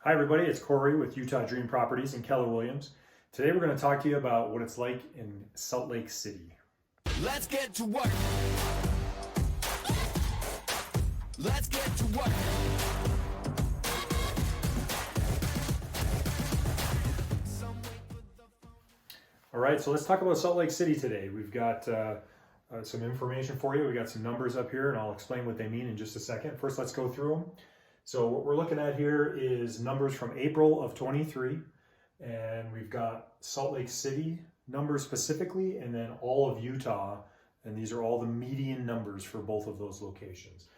Hi everybody, it's Cory with Utah Dream Properties in Keller Williams. Today we're going to talk to you about what it's like in Salt Lake City. Let's get to work. Let's get to work. All right, so let's talk about Salt Lake City today. We've got some information for you. We got some numbers up here, and I'll explain what they mean in just a second. First, let's go through them. So what we're looking at here is numbers from April of 23, and we've got Salt Lake City numbers specifically, and then all of Utah, and these are all the median numbers for both of those locations.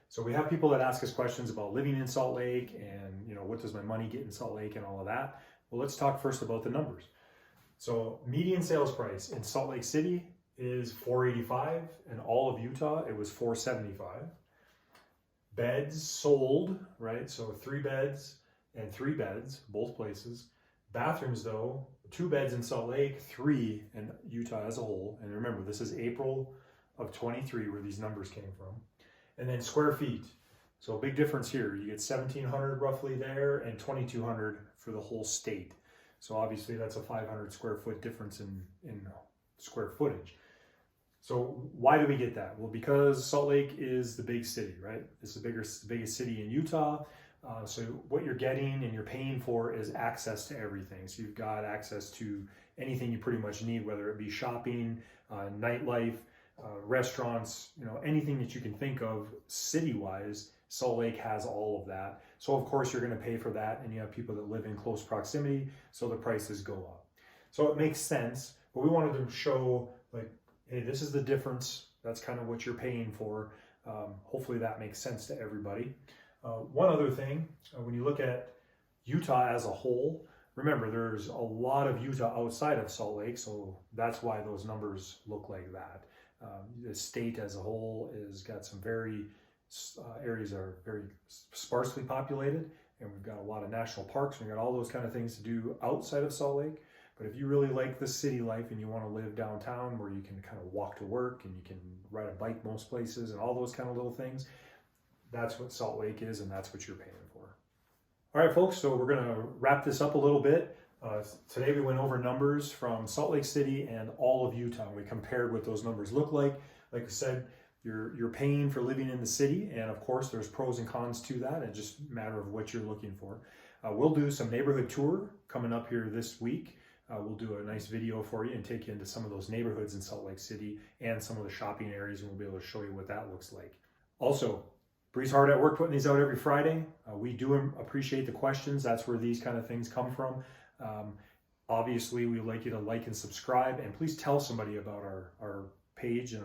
So we have people that ask us questions about living in Salt Lake and, what does my money get in Salt Lake and all of that. Well, let's talk first about the numbers. So median sales price in Salt Lake City is $485, and all of Utah, it was $475. Beds sold, right? So 3 beds and 3 beds, both places. Bathrooms though, 2 beds in Salt Lake, 3 in Utah as a whole. And remember, this is April of 23 where these numbers came from. And then square feet. So a big difference here. You get 1,700 roughly there and 2,200 for the whole state. So obviously that's a 500 square foot difference in square footage. So why do we get that? Well, because Salt Lake is the big city, right? It's the biggest city in Utah. So what you're getting and you're paying for is access to everything. So you've got access to anything you pretty much need, whether it be shopping, nightlife, restaurants, anything that you can think of city-wise. Salt Lake has all of that. So of course you're going to pay for that, and you have people that live in close proximity, so the prices go up. So it makes sense, but we wanted to show, like, hey, this is the difference. That's kind of what you're paying for. Hopefully that makes sense to everybody. One other thing, when you look at Utah as a whole, remember there's a lot of Utah outside of Salt Lake, so that's why those numbers look like that. The state as a whole has got some areas that are very sparsely populated, and we've got a lot of national parks, we've got all those kind of things to do outside of Salt Lake. But if you really like the city life and you want to live downtown where you can kind of walk to work and you can ride a bike most places and all those kind of little things, that's what Salt Lake is, and that's what you're paying for. All right, folks, so we're going to wrap this up a little bit. Today we went over numbers from Salt Lake City and all of Utah. We compared what those numbers look like. Like I said, you're paying for living in the city, and of course there's pros and cons to that. It's just a matter of what you're looking for. We'll do some neighborhood tour coming up here this week. We'll do a nice video for you and take you into some of those neighborhoods in Salt Lake City and some of the shopping areas, and we'll be able to show you what that looks like. Also, Bree's hard at work putting these out every Friday. We do appreciate the questions. That's where these kind of things come from. Obviously, we'd like you to like and subscribe, and please tell somebody about our page.